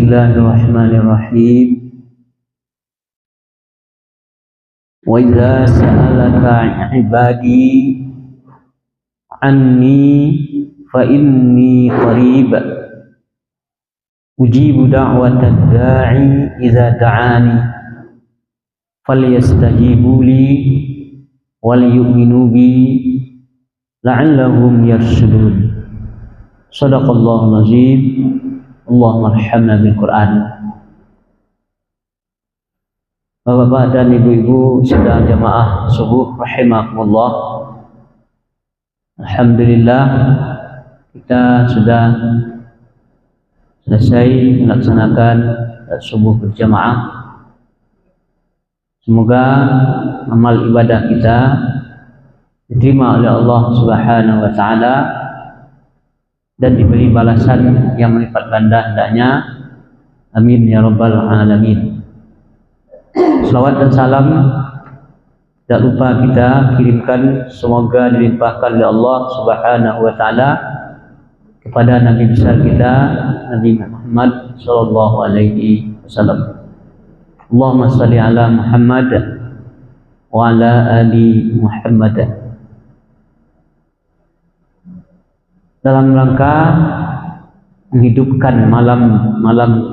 Bismillahirrahmanirrahim. Wa idza sa'alaka 'ibadi anni fa inni qarib ujibu da'watad da'i idza da'ani falyastajibu li wal yu'minu bi la'allahum yarshudun. Shadaqallahul azim. Allahumma arhamna bil Quran. Bapak-bapak dan ibu-ibu sidang jamaah subuh rahimakumullah. Alhamdulillah kita sudah selesai melaksanakan subuh berjamaah. Semoga amal ibadah kita diterima oleh Allah Subhanahu wa taala dan diberi balasan yang melipat ganda hendaknya. Amin ya rabbal alamin. Selawat dan salam tak lupa kita kirimkan, semoga dilimpahkan oleh Allah Subhanahu wa taala kepada Nabi besar kita Nabi Muhammad sallallahu alaihi wasallam. Allahumma shalli ala Muhammad wa ala ali Muhammad. Dalam rangka menghidupkan malam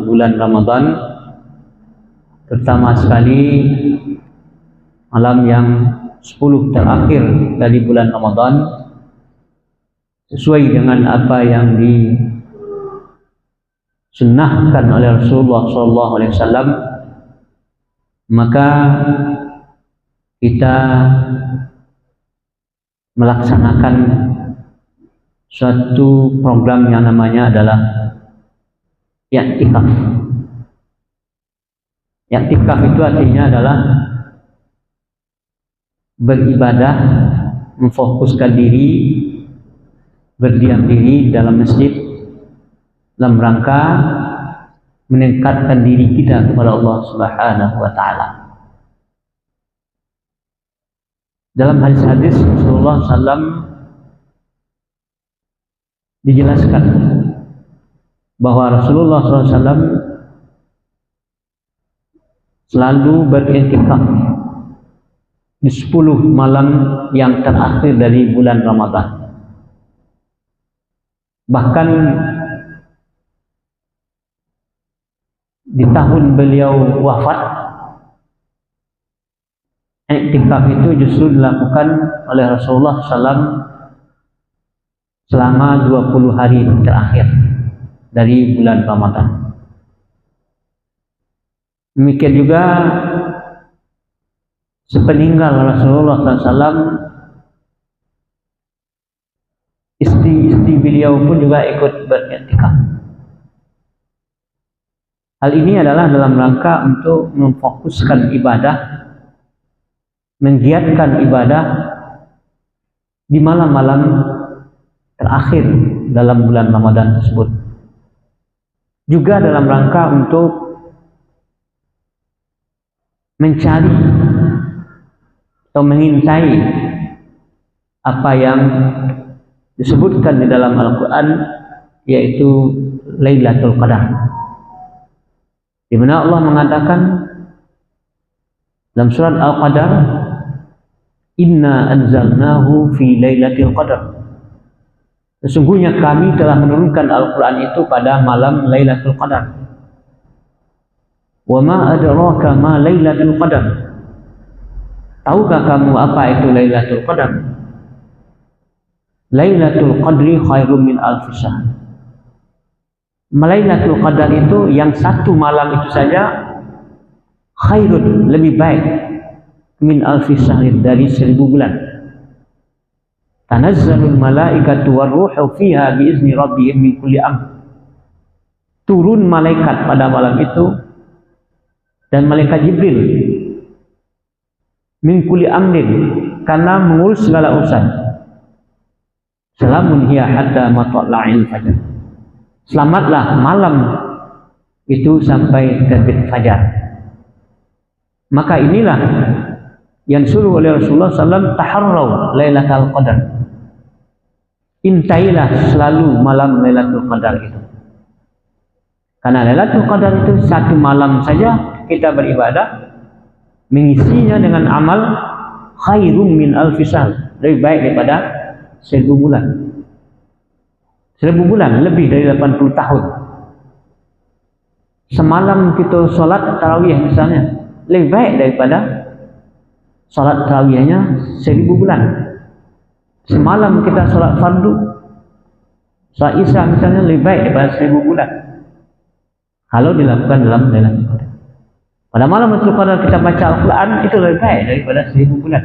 bulan Ramadan, terutama sekali malam yang 10 terakhir dari bulan Ramadan, sesuai dengan apa yang disunnahkan oleh Rasulullah SAW, maka kita melaksanakan suatu program yang namanya adalah i'tikaf. I'tikaf itu artinya adalah beribadah, memfokuskan diri, berdiam diri dalam masjid dalam rangka meningkatkan diri kita kepada Allah Subhanahu wa taala. Dalam hadis-hadis Rasulullah SAW dijelaskan bahwa Rasulullah SAW selalu beriktikaf di 10 malam yang terakhir dari bulan Ramadan. Bahkan di tahun beliau wafat, iktikaf itu justru dilakukan oleh Rasulullah SAW selama 20 hari terakhir dari bulan Ramadan. Demikian juga sepeninggal Rasulullah SAW, istri-istri beliau pun juga ikut beriktikaf. Hal ini adalah dalam rangka untuk memfokuskan ibadah, menggiatkan ibadah di malam-malam terakhir dalam bulan Ramadan tersebut. Juga dalam rangka untuk mencari atau mengintai apa yang disebutkan di dalam Al-Quran, yaitu Lailatul Qadar, di mana Allah mengatakan dalam surat Al-Qadar, Inna anzalnahu fi Lailatul Qadar. Sesungguhnya kami telah menurunkan Al-Quran itu pada malam Lailatul Qadar. Wa ma adraka ma Lailatul Qadar. Tahukah kamu apa itu Lailatul Qadar? Lailatul Qadri khairum min alfi syahr. Lailatul Qadar itu yang satu malam itu saja khairun, lebih baik, min alfi syahr, dari 1000 bulan. Tanazzalul malaikatu warruhu fiha biizni rabbihim min kulli amr. Turun malaikat pada malam itu dan malaikat Jibril min kulli amrin, karena mengurus segala urusan. Salamun hiya hatta matla'il fajar. Selamatlah malam itu sampai terbit fajar. Maka inilah yang disuruh oleh Rasulullah SAW, taharraw Lailatul Qadar. Intailah selalu malam Lailatul Qadar itu. Karena Lailatul Qadar itu satu malam saja kita beribadah, mengisinya dengan amal khairum min alfi syahr, lebih baik daripada 1000 bulan. 1000 bulan lebih dari 80 tahun. Semalam kita sholat tarawih misalnya, lebih baik daripada sholat tarawihnya 1000 bulan. Semalam kita sholat fardu, sholat isya misalnya, lebih baik daripada 1000 bulan kalau dilakukan dalam Lailatul Qadar. Pada malam Lailatul Qadar kita baca Al-Quran, itu lebih baik daripada 1000 bulan.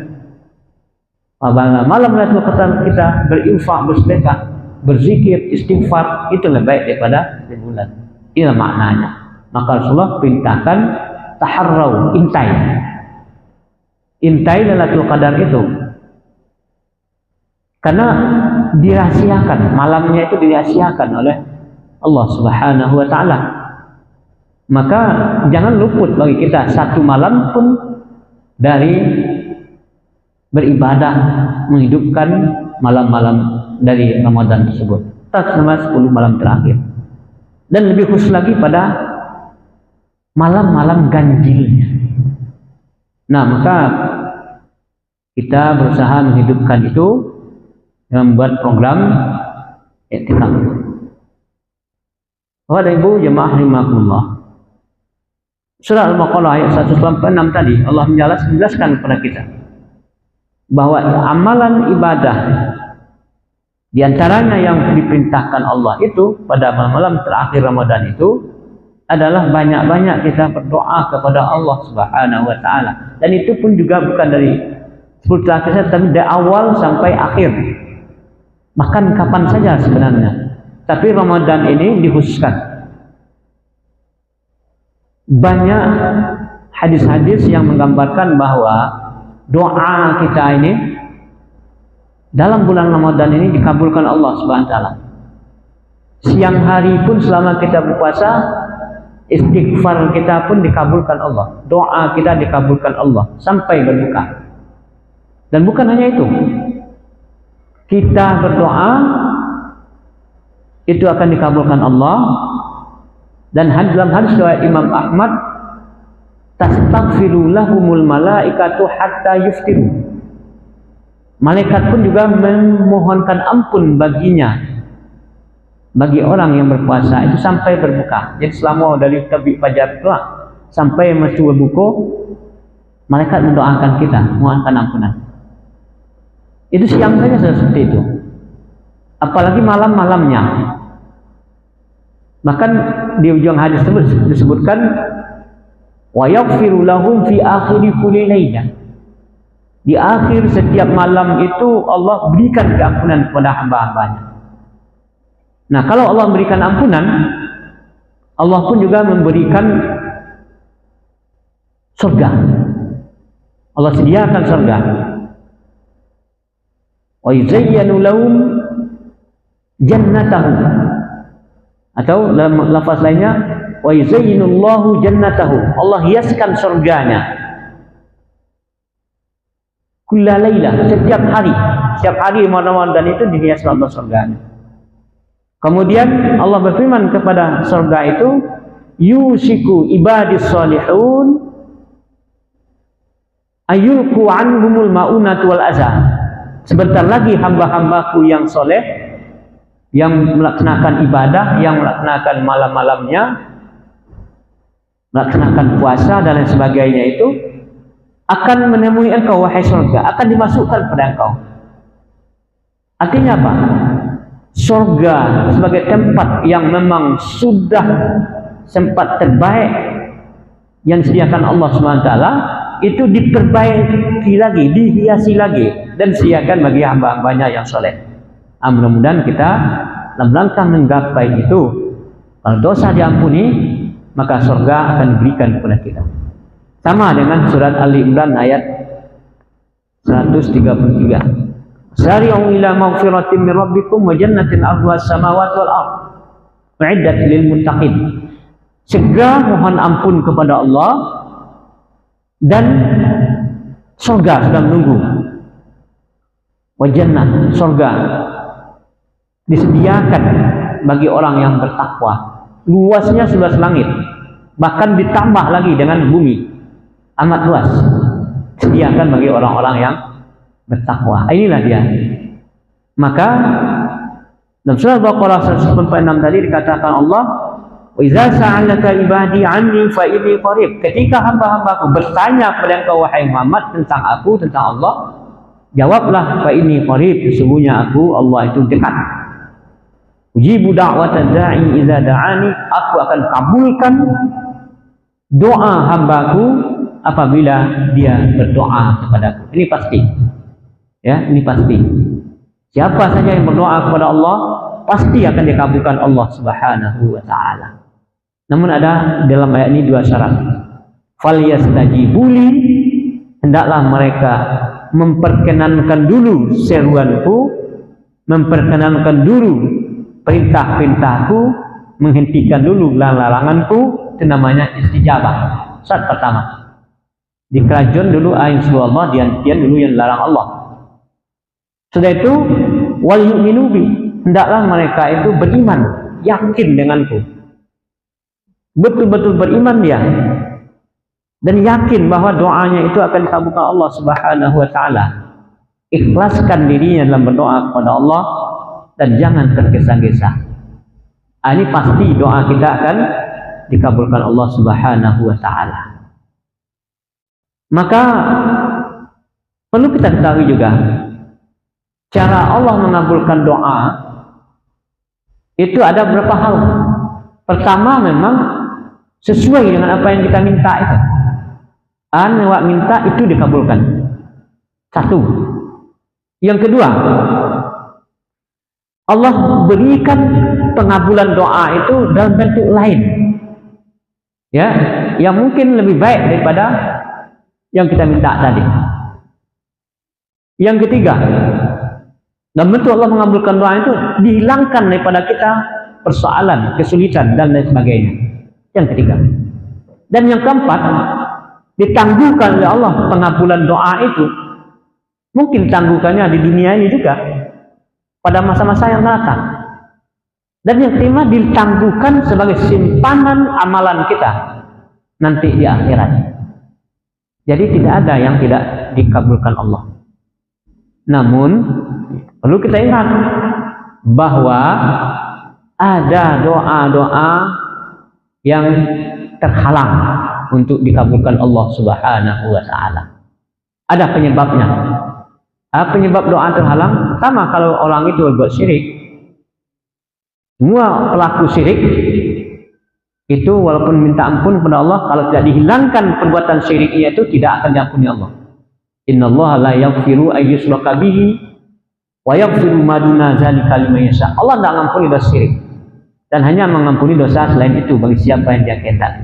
Pada malam Lailatul Qadar kita berinfak, bersedekah, berzikir, istighfar, itu lebih baik daripada 1000 bulan. Inilah maknanya. Maka Rasulullah perintahkan taharrau, intai Lailatul Qadar itu, karena dirahasiakan, malamnya itu dirahasiakan oleh Allah Subhanahu wa Ta'ala. Maka jangan luput bagi kita satu malam pun dari beribadah, menghidupkan malam-malam dari Ramadan tersebut, terutama 10 malam terakhir. Dan lebih khusus lagi pada malam-malam ganjilnya. Nah, maka kita berusaha menghidupkan itu dengan membuat program iktikaf. Bapak Ibu jemaah rahimakumullah, surah Al-Baqarah ayat 196 tadi Allah menjelaskan kepada kita bahwa amalan ibadah di antaranya yang diperintahkan Allah itu pada malam-malam terakhir Ramadan itu adalah banyak-banyak kita berdoa kepada Allah Subhanahu wa Ta'ala. Dan itu pun juga bukan dari 10 terakhir, tapi dari awal sampai akhir. Bahkan kapan saja sebenarnya. Tapi Ramadan ini dikhususkan. Banyak hadis-hadis yang menggambarkan bahwa doa kita ini dalam bulan Ramadan ini dikabulkan Allah Subhanahu wa Ta'ala. Siang hari pun selama kita berpuasa, istighfar kita pun dikabulkan Allah, doa kita dikabulkan Allah sampai berbuka. Dan bukan hanya itu, kita berdoa itu akan dikabulkan Allah. Dan dalam hadis riwayat Imam Ahmad, tastaghfiru lahumul malaikatu hatta yuftiru, malaikat pun juga memohonkan ampun baginya, bagi orang yang berpuasa itu sampai berbuka. Jadi selama dari terbit fajar itu sampai masuk berbuka, malaikat mendoakan kita, mohonkan ampunan. Itu siang saja seperti itu, apalagi malam-malamnya. Bahkan di ujung hadis tersebut disebutkan wa yaghfiru lahum fi akhiri kulli lailah, di akhir setiap malam itu Allah berikan keampunan kepada hamba-hambanya. Nah, kalau Allah memberikan ampunan, Allah pun juga memberikan surga. Allah sediakan surga. Wa yuzayyanu lahum jannatahu, atau dalam lafaz lainnya wa yuzayyinullahu jannatahu, Allah hiaskan surganya kulla lailah, setiap hari Ramadan itu dihias Allah surganya. Kemudian Allah berfirman kepada surga itu, yusiku ibadis salihun ayulku anhumul ma'unatu wal azab, sebentar lagi hamba-hambaku yang soleh, yang melaksanakan ibadah, yang melaksanakan malam-malamnya, melaksanakan puasa dan lain sebagainya, itu akan menemui engkau wahai surga, akan dimasukkan pada engkau. Artinya apa? Surga sebagai tempat yang memang sudah sempat terbaik yang disediakan Allah SWT, itu diperbaiki lagi, dihiasi lagi, dan disediakan bagi hamba-hambanya yang soleh. Mudah-mudahan kita dalam rangka menggapai itu, kalau dosa diampuni, maka surga akan diberikan kepada kita. Sama dengan surat Ali Imran ayat 133. Sari'u ila maghfiratin min rabbikum wa jannatin 'arduha as-samawati wal ardh u'iddat lil muttaqin. Segera mohon ampun kepada Allah, dan surga sedang menunggu. Wa jannah, surga disediakan bagi orang yang bertakwa. luasnya seluas langit, bahkan ditambah lagi dengan bumi, amat luas. Sediakan bagi orang-orang yang bertakwa. Inilah dia. Maka dalam surah Al-Baqarah 196 tadi dikatakan Allah, "Wa idza sa'alaka ibadi 'anni fa inni qarib." Ketika hamba-hambaku bertanya kepada engkau wahai Muhammad tentang aku, tentang Allah, jawablah, fa inni qarib, sesungguhnya aku Allah itu dekat. Ujibu da'watad da'i idza da'ani, aku akan kabulkan doa hambaku apabila dia berdoa kepadaku. Ini pasti. Ya, ini pasti. Siapa saja yang berdoa kepada Allah pasti akan dikabulkan Allah Subhanahu wa taala. Namun ada dalam ayat ini dua syarat. Falyastajibuli, hendaklah mereka memperkenankan dulu seruanku, memperkenankan dulu perintah-perintahku, menghentikan dulu laranganku. Itu namanya istijabah. Syarat pertama. Di kerajaan dulu ayin suruh Allah, diantian dulu yang larang Allah. Sudah itu wal yu'minu bi, hendaklah mereka itu beriman, yakin denganku. Betul-betul beriman dia dan yakin bahwa doanya itu akan dikabulkan Allah Subhanahu wa taala. Ikhlaskan dirinya dalam berdoa kepada Allah dan jangan tergesa-gesa. Ini pasti doa kita akan dikabulkan Allah Subhanahu wa taala. Maka perlu kita ketahui juga cara Allah mengabulkan doa itu ada beberapa hal. Pertama, memang sesuai dengan apa yang kita minta itu. Wak minta itu dikabulkan. Satu. Yang kedua, Allah berikan pengabulan doa itu dalam bentuk lain. Ya, yang mungkin lebih baik daripada yang kita minta tadi. Yang ketiga, dalam bentuk Allah mengabulkan doa itu dihilangkan daripada kita persoalan, kesulitan dan lain sebagainya. Yang ketiga. Dan yang keempat, ditangguhkan oleh Allah pengabulan doa itu. Mungkin tangguhkannya di dunia ini juga pada masa-masa yang datang. Dan yang kelima, ditangguhkan sebagai simpanan amalan kita nanti di akhirat. Jadi tidak ada yang tidak dikabulkan Allah. Namun perlu kita ingat bahwa ada doa-doa yang terhalang untuk dikabulkan Allah Subhanahu wa taala. Ada penyebabnya. Penyebab doa terhalang, pertama, kalau orang itu berbuat syirik, semua pelaku syirik itu walaupun minta ampun kepada Allah, kalau tidak dihilangkan perbuatan syiriknya itu tidak akan diampuni Allah. Innallaha la yaghfiru ay yushraka bihi wa yaghfiru ma duna dzalika liman yasha. Allah tidak mengampuni dosa syirik dan hanya mengampuni dosa selain itu bagi siapa yang dia kehendaki.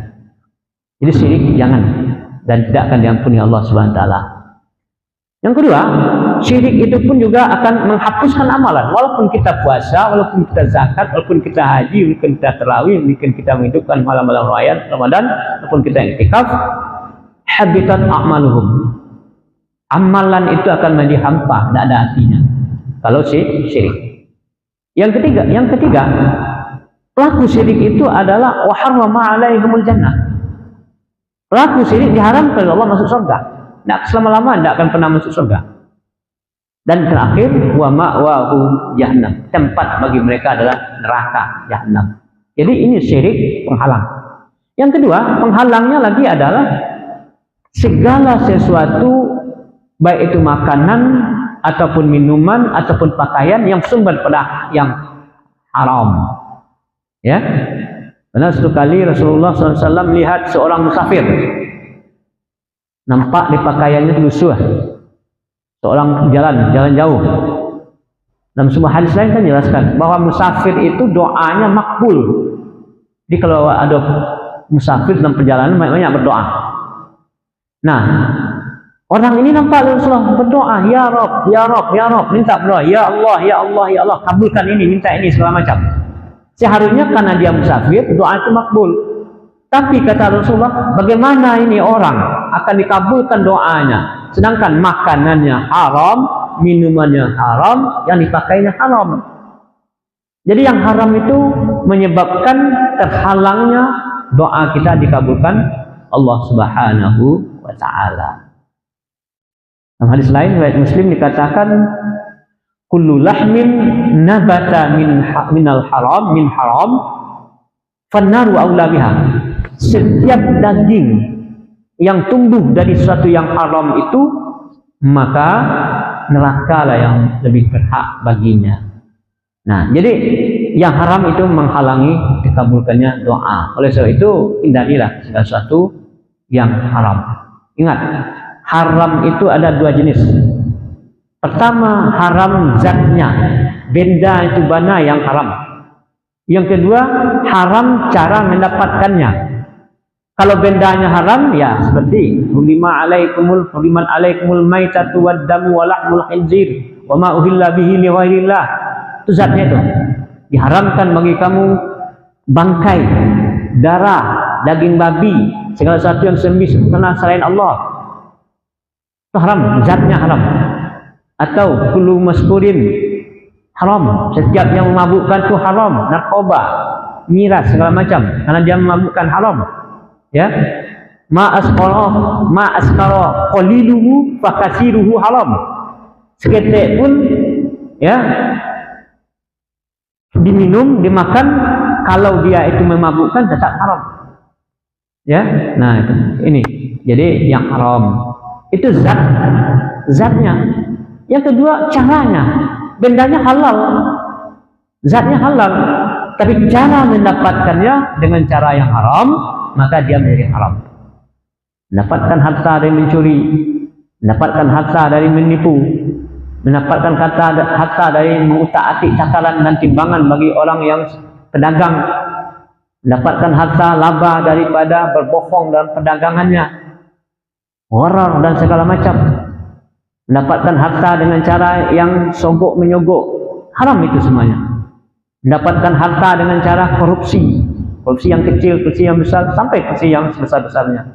Jadi syirik jangan, dan tidak akan diampuni Allah Subhanahu wa taala. Yang kedua, syirik itu pun juga akan menghapuskan amalan. Walaupun kita puasa, walaupun kita zakat, walaupun kita haji, walaupun kita tarawih, walaupun kita menghidupkan malam-malam Ramadan, walaupun kita iktikaf, habitat a'maluhum. Amalan itu akan menjadi hampa, tidak ada artinya kalau syirik. Yang ketiga, pelaku syirik itu adalah wa harrama 'alaihimul jannah. Pelaku syirik diharamkan oleh Allah masuk surga. Tidak selama-lama, tidak akan pernah masuk surga. Dan terakhir, wa ma'wahu jahannam. Tempat bagi mereka adalah neraka jahannam. Jadi ini syirik penghalang. Yang kedua, penghalangnya lagi adalah segala sesuatu, baik itu makanan ataupun minuman ataupun pakaian yang sumber pada yang haram. Ya, karena satu kali Rasulullah SAW melihat seorang musafir, nampak di pakaiannya lusuh, seorang jalan jauh. Dalam sebuah hadis lain kan jelaskan bahwa musafir itu doanya makbul. Jadi kalau ada musafir dalam perjalanan banyak berdoa. Nah, orang ini nampak Rasulullah berdoa, ya Rabb, ya Rabb, ya Rabb, minta berdoa, ya Allah, ya Allah, ya Allah, kabulkan ini, minta ini, segala macam. Seharusnya karena dia musafir, doa itu makbul. Tapi kata Rasulullah, bagaimana ini orang akan dikabulkan doanya, sedangkan makanannya haram, minumannya haram, yang dipakainya haram. Jadi yang haram itu menyebabkan terhalangnya doa kita dikabulkan Allah Subhanahu wa taala. Dalam hadis lain riwayat Muslim dikatakan kullu lahmin nabata minal haram min haram fannaru aula biha. Setiap daging yang tumbuh dari sesuatu yang haram itu, maka neraka lah yang lebih berhak baginya. Nah, jadi yang haram itu menghalangi dikabulkannya doa. Oleh sebab itu hindarilah segala sesuatu yang haram. Ingat, haram itu ada dua jenis. Pertama, haram zatnya, benda itu bana yang haram. Yang kedua, haram cara mendapatkannya. Kalau bendanya haram, ya seperti huriman alaikumul maitatu wad damu wa lahmul khinzir wa ma uhilla bihi li ghairillah. Itu zatnya itu. Diharamkan bagi kamu bangkai, darah, daging babi, segala sesuatu yang sembah selain Allah. Itu haram, zatnya haram. Atau kullu maskurin haram, setiap yang memabukkan itu haram, narkoba, miras segala macam, karena dia memabukkan haram. Ya, ma askara qaliluhu fa katsiruhu haram. Seketik pun ya diminum, dimakan, kalau dia itu memabukkan tetap haram. Ya, nah itu ini. Jadi yang haram itu zatnya. Yang kedua caranya, bendanya halal, zatnya halal, tapi cara mendapatkannya dengan cara yang haram, maka dia menjadi haram. Mendapatkan harta dari mencuri, mendapatkan harta dari menipu, mendapatkan harta dari mengutak-atik cakaran dan timbangan bagi orang yang pedagang, mendapatkan harta laba daripada berbohong dalam perdagangannya, gharar dan segala macam, mendapatkan harta dengan cara yang sogok menyogok, haram itu semuanya. Mendapatkan harta dengan cara korupsi yang kecil, korupsi yang besar, sampai korupsi yang sebesar-besarnya.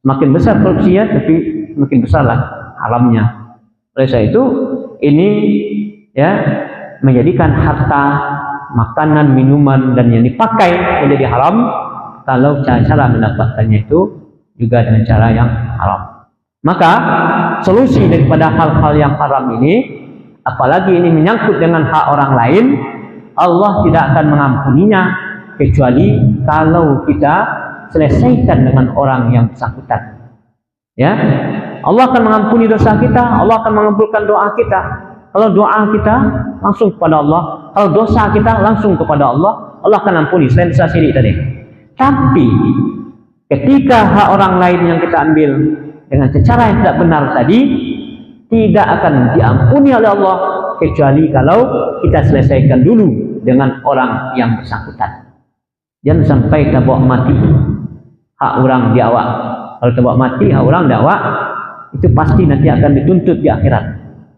Makin besar korupsinya, tapi makin besarlah haramnya. Oleh sebab itu, ini ya menjadikan harta, makanan, minuman dan yang dipakai menjadi haram kalau cara mendapatkannya itu juga dengan cara yang haram. Maka solusi daripada hal-hal yang haram ini, apalagi ini menyangkut dengan hak orang lain, Allah tidak akan mengampuninya kecuali kalau kita selesaikan dengan orang yang bersangkutan. Ya, Allah akan mengampuni dosa kita, Allah akan mengabulkan doa kita. Kalau doa kita langsung kepada Allah, kalau dosa kita langsung kepada Allah, Allah akan ampuni selain dosa syirik tadi. Tapi ketika hak orang lain yang kita ambil dengan cara yang tidak benar tadi, tidak akan diampuni oleh Allah kecuali kalau kita selesaikan dulu dengan orang yang bersangkutan. Jangan sampai kita bawa mati hak orang di awak. Kalau kita bawa mati hak orang di awak, itu pasti nanti akan dituntut di akhirat,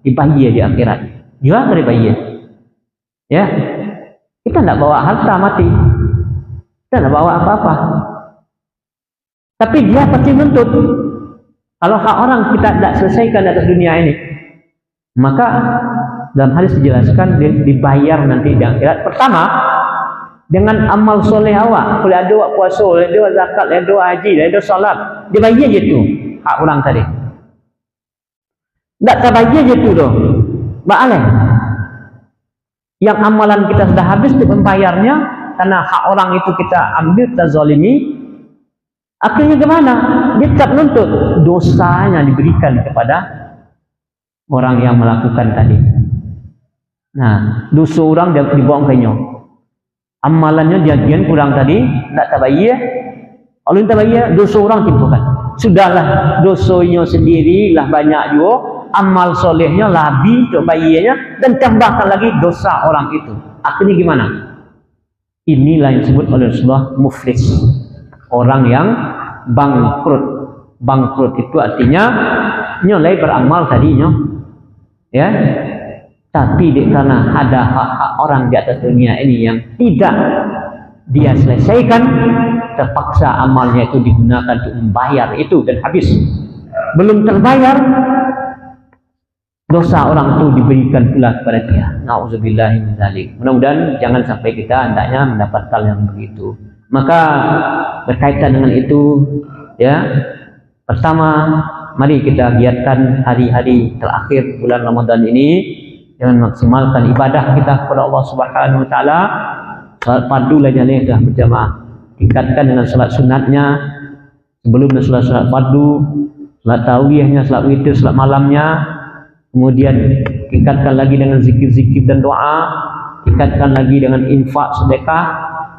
dibayar di akhirat. Juga dari bayar. Ya, kita tidak bawa harta mati, kita tidak bawa apa-apa. Tapi dia pasti menuntut. Kalau hak orang kita tidak selesaikan di atas dunia ini, maka dalam hadis dijelaskan dibayar nanti di akhirat. Pertama, dengan amal soleh awak, boleh ada awak puasa, boleh ada awak zakat, boleh ada awak haji, boleh ada awak salat, dibayar je tu hak orang tadi. Tak terbayar je tu doh. Baaleh. Yang amalan kita sudah habis untuk membayarnya, karena hak orang itu kita ambil, kita zalimi. Akhirnya kemana? Dia tetap menuntut, dosanya diberikan kepada orang yang melakukan tadi. Nah, dosa orang dia dibuang kenyong. Amalannya dia kurang tadi, tak terbayar. Kalau tak bayar, dosa orang timbukan. Sudahlah, dosanya sendiri lah banyak juga, amal solehnya lebih untuk bayarnya, dan tambahkan lagi dosa orang itu. Akhirnya gimana? Inilah yang disebut oleh Rasulullah muflis, orang yang bangkrut. Bangkrut itu artinya nyolai beramal tadinya, ya. Tapi karena ada hak-hak orang di atas dunia ini yang tidak dia selesaikan, terpaksa amalnya itu digunakan untuk membayar itu dan habis. Belum terbayar, dosa orang itu diberikan pula kepada dia. Nauzubillahi min dzalik. Mudah-mudahan jangan sampai kita hendaknya mendapatkan yang begitu. Maka berkaitan dengan itu, ya, pertama mari kita giatkan hari-hari terakhir bulan Ramadan ini dengan maksimalkan ibadah kita kepada Allah Subhanahu wa taala. Salat fardu lainnya sudah berjamaah. Tingkatkan dengan salat sunatnya sebelum salat fardu, salat tarawihnya, salat witir, salat malamnya. Kemudian tingkatkan lagi dengan zikir-zikir dan doa, tingkatkan lagi dengan infak sedekah,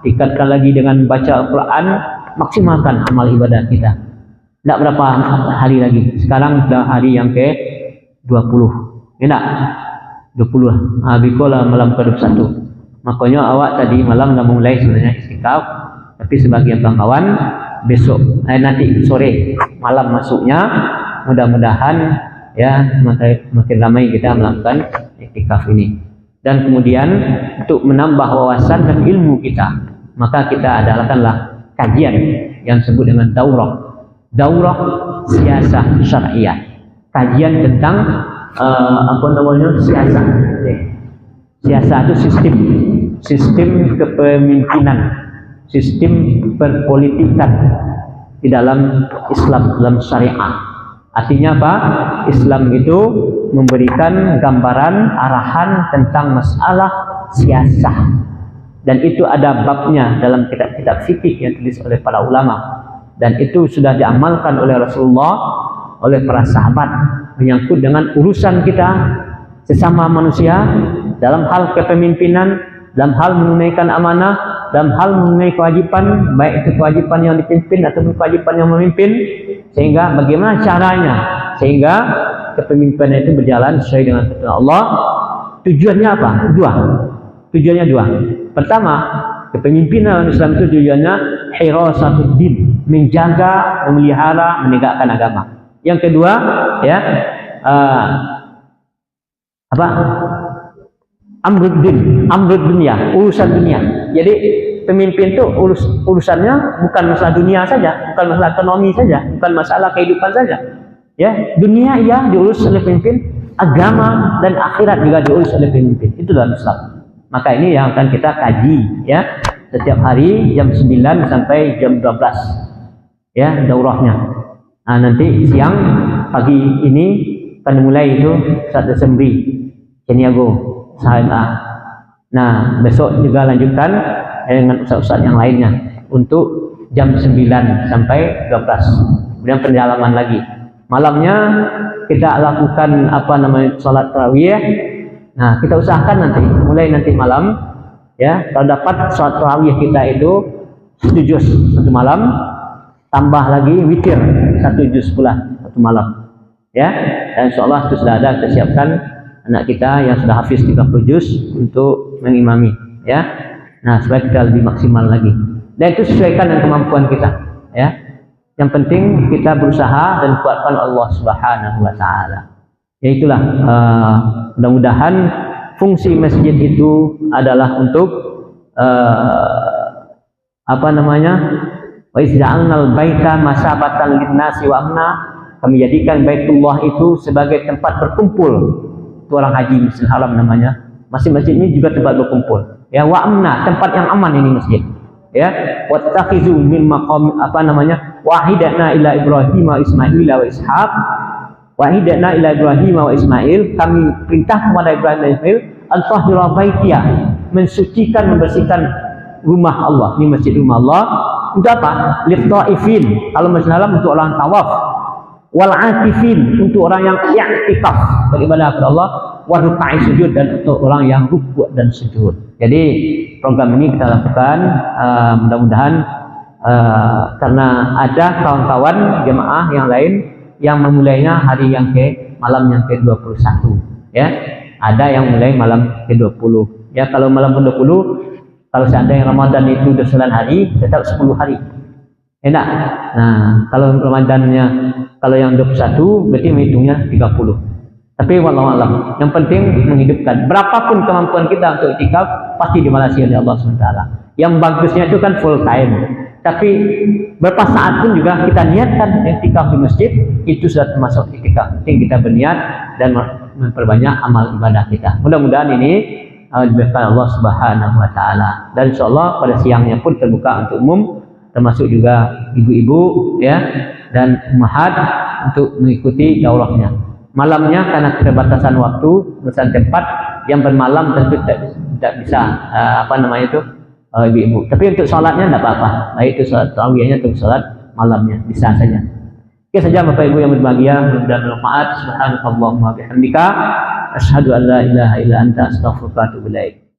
tingkatkan lagi dengan baca Al-Quran, maksimalkan amal ibadah kita. Tidak berapa hari lagi, sekarang sudah hari yang ke-20, ya tak? 20 Bikola malam ke-21. Makanya awak tadi malam dah mulai sebenarnya istikaf, tapi sebagian kawan-kawan besok, nanti sore malam masuknya, mudah-mudahan ya makin ramai kita melakukan iktikaf ini. Dan kemudian untuk menambah wawasan dan ilmu kita, maka kita adakanlah kajian yang disebut dengan daurah siasah syariah, kajian tentang siasah. Siasah itu sistem kepemimpinan, sistem perpolitikan di dalam Islam, dalam syariah. Artinya apa? Islam itu memberikan gambaran arahan tentang masalah siasah, dan itu ada babnya dalam kitab-kitab fikih yang ditulis oleh para ulama, dan itu sudah diamalkan oleh Rasulullah, oleh para sahabat, menyangkut dengan urusan kita sesama manusia dalam hal kepemimpinan, dalam hal menunaikan amanah, dalam hal menunaikan kewajiban, baik itu kewajiban yang dipimpin ataupun kewajiban yang memimpin, sehingga bagaimana caranya sehingga kepemimpinan itu berjalan sesuai dengan ketentuan Allah. Tujuannya apa? Tujuannya dua. Pertama, kepemimpinan Islam itu tujuannya hirasatuddin, menjaga, memelihara, menegakkan agama. Yang kedua, ya, amrud dunia, urusan dunia. Jadi pemimpin itu urusannya bukan masalah dunia saja, bukan masalah ekonomi saja, bukan masalah kehidupan saja. Ya, dunia ya diurus oleh pemimpin, agama dan akhirat juga diurus oleh pemimpin. Itu dalam Islam. Maka ini yang akan kita kaji, ya, setiap hari jam 9 sampai jam 12. Ya, daurahnya. Nah, nanti siang pagi ini akan dimulai itu Ustaz Desembri Ceniago Sahabat. Nah, besok juga lanjutkan dengan ustaz-ustaz yang lainnya untuk jam 9 sampai 12. Kemudian pendalaman lagi. Malamnya kita lakukan salat tarawih. Nah, kita usahakan nanti mulai nanti malam, ya, kalau dapat salat tarawih kita itu 1 juz satu malam, tambah lagi witir 1 juz pula satu malam. Ya, dan insyaallah itu sudah ada, kita siapkan anak kita yang sudah hafiz 30 juz untuk mengimami, ya. Nah, supaya kita lebih maksimal lagi. Dan itu sesuaikan dengan kemampuan kita, ya. Yang penting kita berusaha dan kuatkan Allah Subhanahu wa taala. Ya, itulah mudah-mudahan fungsi masjid itu adalah untuk wa izja'alnal baita masabatan linnasi wa amna. Kami jadikan Baitullah itu sebagai tempat berkumpul. Itu orang haji Masjidil Haram namanya. Masjid ini juga tempat berkumpul. Ya, wa amna, tempat yang aman ini masjid. Ya, wattakhizu min maqam wahidana ila Ibrahim wa Ismail wa Ishaq. Wahidana ila Ibrahim wa Ismail, kami perintah kepada Ibrahim dan Ismail al-tahira baitiyah, mensucikan, membersihkan rumah Allah. Ini masjid rumah Allah. Untuk apa? Lit-taifin, kalau Masjidil Haram untuk orang tawaf. Wal atifin, untuk orang yang i'tikaf, beribadah kepada Allah. Wa ruk'i sujud, dan untuk orang yang rukuk dan sujud. Jadi program ini kita lakukan mudah-mudahan karena ada kawan-kawan jemaah yang lain yang memulainya hari yang malam yang ke-21, ya. Ada yang mulai malam ke-20. Ya, kalau malam ke-20, kalau seandainya Ramadan itu udah 9 hari, tetap 10 hari. Enak. Nah, kalau Ramadannya, kalau yang 21 berarti menghitungnya 30. Tapi wallahu a'lam, yang penting menghidupkan. Berapapun kemampuan kita untuk iktikaf, pasti dibalasi oleh Allah SWT. Yang bagusnya itu kan full time. Tapi beberapa saat pun juga kita niatkan iktikaf di masjid, itu sudah termasuk iktikaf. Penting kita berniat dan memperbanyak amal ibadah kita. Mudah-mudahan ini diberkahi Allah Subhanahu wa taala. Dan insyaallah pada siangnya pun terbuka untuk umum, termasuk juga ibu-ibu ya dan ummahat untuk mengikuti daurahnya. Malamnya karena keterbatasan waktu dan tempat, yang bermalam tentu tidak bisa ibu-ibu. Tapi untuk sholatnya tidak apa-apa, baik itu sholat tarawihnya atau sholat malamnya bisa saja. Oke saja Bapak Ibu yang berbahagia, mudah-mudahan bermanfaat. Subhanakallahumma bihamdika asyhadu an la ilaha illa anta astaghfiruka wa atubu ilaik.